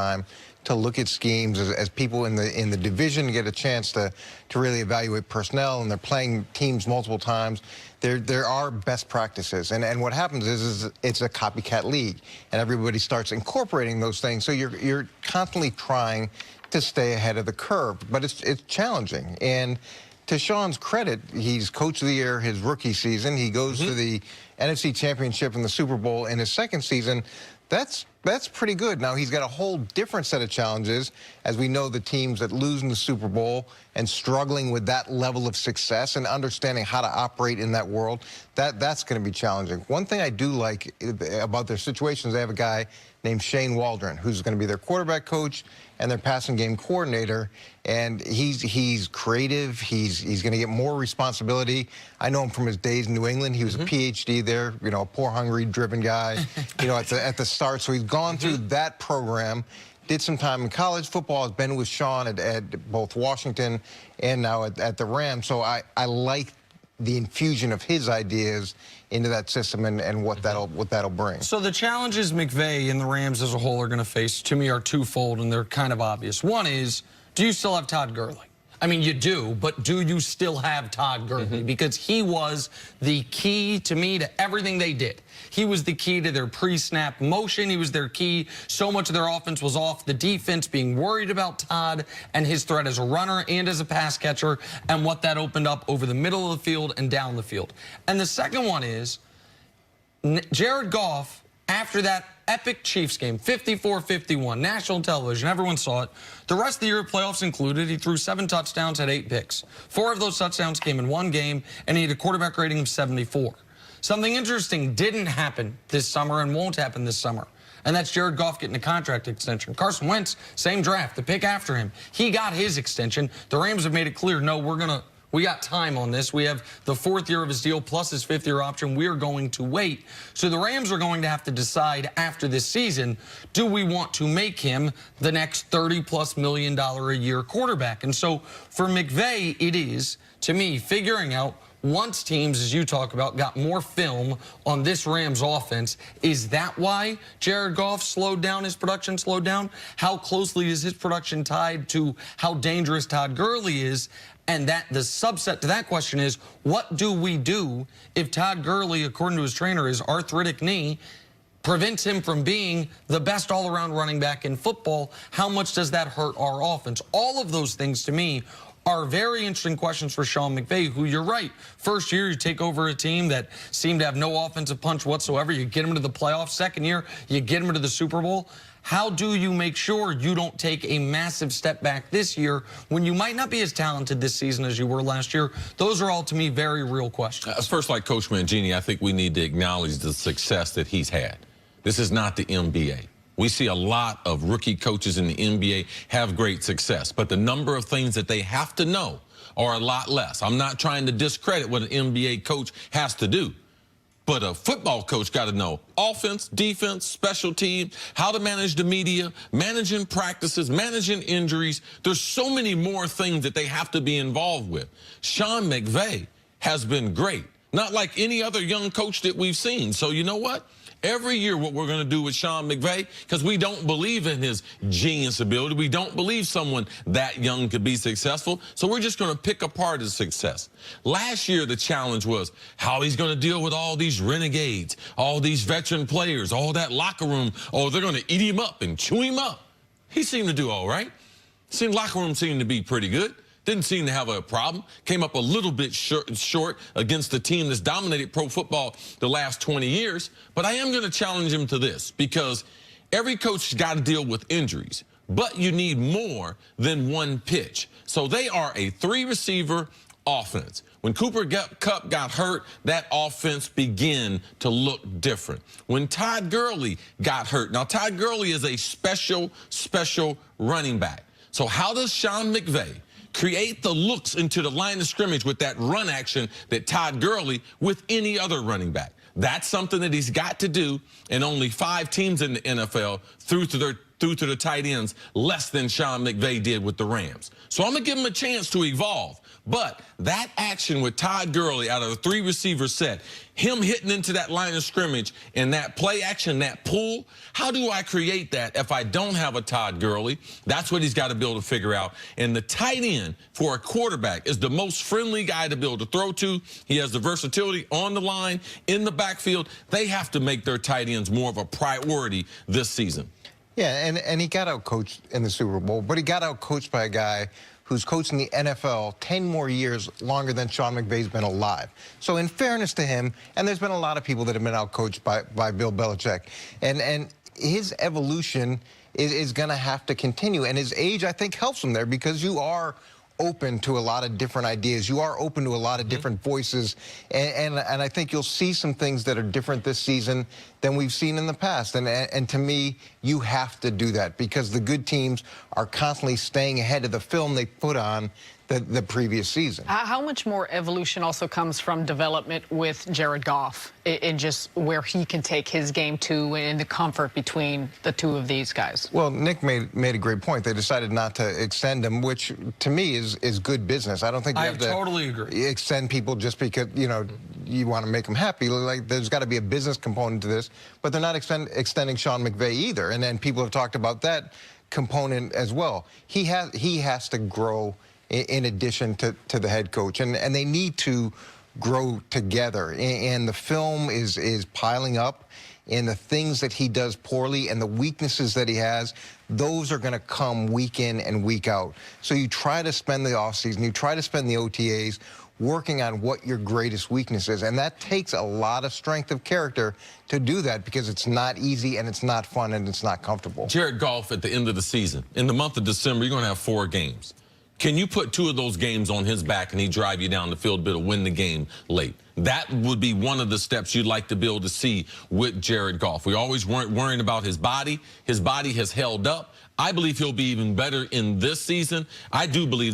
time to look at schemes as people in the division get a chance to really evaluate personnel, and they're playing teams multiple times. There are best practices, and what happens is it's a copycat league, and everybody starts incorporating those things. So you're constantly trying to stay ahead of the curve, but it's challenging. And to Sean's credit, he's Coach of the Year his rookie season. He goes to the NFC Championship and the Super Bowl in his second season. That's pretty good. Now, he's got a whole different set of challenges, as we know the teams that lose in the Super Bowl and struggling with that level of success and understanding how to operate in that world. That's going to be challenging. One thing I do like about their situations, they have a guy named Shane Waldron, who's going to be their quarterback coach and their passing game coordinator, and he's creative. He's going to get more responsibility. I know him from his days in New England. He was a PhD there, you know, a poor, hungry, driven guy, you know, at the start. So he's gone through that program, did some time in college football, has been with Sean at both Washington and now at the Rams. So I like the infusion of his ideas into that system and what that'll bring. So the challenges McVay and the Rams as a whole are going to face, to me, are twofold, and they're kind of obvious. One is, do you still have Todd Gurley? I mean, you do, but do you still have Todd Gurley? Because he was the key, to me, to everything they did. He was the key to their pre-snap motion. He was their key. So much of their offense was off the defense being worried about Todd and his threat as a runner and as a pass catcher and what that opened up over the middle of the field and down the field. And the second one is Jared Goff, after that epic Chiefs game, 54-51, national television, everyone saw it. The rest of the year, playoffs included, he threw 7 touchdowns, had 8 picks. 4 of those touchdowns came in one game, and he had a quarterback rating of 74. Something interesting didn't happen this summer and won't happen this summer, and that's Jared Goff getting a contract extension. Carson Wentz, same draft, the pick after him. He got his extension. The Rams have made it clear, no, we got time on this. We have the 4th year of his deal plus his 5th year option. We're going to wait. So the Rams are going to have to decide after this season, do we want to make him the next $30+ million a year quarterback? And so for McVay, it is, to me, figuring out once teams, as you talk about, got more film on this Rams offense, is that why Jared Goff slowed down, his production slowed down? How closely is his production tied to how dangerous Todd Gurley is? And that the subset to that question is, what do we do if Todd Gurley, according to his trainer, his arthritic knee prevents him from being the best all-around running back in football? How much does that hurt our offense? All of those things, to me, are very interesting questions for Sean McVay, who, you're right, first year you take over a team that seemed to have no offensive punch whatsoever. You get them to the playoffs. Second year, you get them to the Super Bowl. How do you make sure you don't take a massive step back this year when you might not be as talented this season as you were last year? Those are all, to me, very real questions. First, like Coach Mangini, I think we need to acknowledge the success that he's had. This is not the NBA. We see a lot of rookie coaches in the NBA have great success, but the number of things that they have to know are a lot less. I'm not trying to discredit what an NBA coach has to do, but a football coach got to know offense, defense, special teams, how to manage the media, managing practices, managing injuries. There's so many more things that they have to be involved with. Sean McVay has been great, not like any other young coach that we've seen. So you know what? Every year what we're going to do with Sean McVay, because we don't believe in his genius ability. We don't believe someone that young could be successful. So we're just going to pick apart his success. Last year, the challenge was how he's going to deal with all these renegades, all these veteran players, all that locker room. Oh, they're going to eat him up and chew him up. He seemed to do all right. Locker room seemed to be pretty good. Didn't seem to have a problem. Came up a little bit short against the team that's dominated pro football the last 20 years. But I am going to challenge him to this, because every coach has got to deal with injuries. But you need more than one pitch. So they are a 3-receiver offense. When Cooper Kupp got hurt, that offense began to look different. When Todd Gurley got hurt, now Todd Gurley is a special running back. So how does Sean McVay create the looks into the line of scrimmage with that run action that Todd Gurley with any other running back? That's something that he's got to do, and only 5 teams in the NFL through to their threw to the tight ends less than Sean McVay did with the Rams. So I'm going to give him a chance to evolve. But that action with Todd Gurley out of the 3-receiver set, him hitting into that line of scrimmage and that play action, that pull, how do I create that if I don't have a Todd Gurley? That's what he's got to be able to figure out. And the tight end for a quarterback is the most friendly guy to be able to throw to. He has the versatility on the line, in the backfield. They have to make their tight ends more of a priority this season. Yeah, and he got out-coached in the Super Bowl, but he got out-coached by a guy who's coaching the NFL 10 more years longer than Sean McVay's been alive. So in fairness to him, and there's been a lot of people that have been out-coached by Bill Belichick, and his evolution is going to have to continue. And his age, I think, helps him there because you are open to a lot of different ideas. You are open to a lot of different voices. And I think you'll see some things that are different this season than we've seen in the past. And to me, you have to do that because the good teams are constantly staying ahead of the film they put on the previous season. How much more evolution also comes from development with Jared Goff in just where he can take his game to and the comfort between the two of these guys? Well, Nick made a great point. They decided not to extend him, which to me is good business. I don't think you have to totally agree. Extend people just because, you know, you want to make them happy. Like, there's got to be a business component to this, but they're not extending Sean McVay either. And then people have talked about that component as well. He has to grow in addition to the head coach, and they need to grow together. And the film is piling up, and the things that he does poorly and the weaknesses that he has, those are going to come week in and week out. So you try to spend the offseason, you try to spend the OTAs working on what your greatest weakness is. And that takes a lot of strength of character to do that because it's not easy and it's not fun and it's not comfortable. Jared Goff at the end of the season, in the month of December, you're going to have 4 games. Can you put 2 of those games on his back and he drive you down the field to win the game late? That would be one of the steps you'd like to be able to see with Jared Goff. We always weren't worrying about his body. His body has held up. I believe he'll be even better in this season. I do believe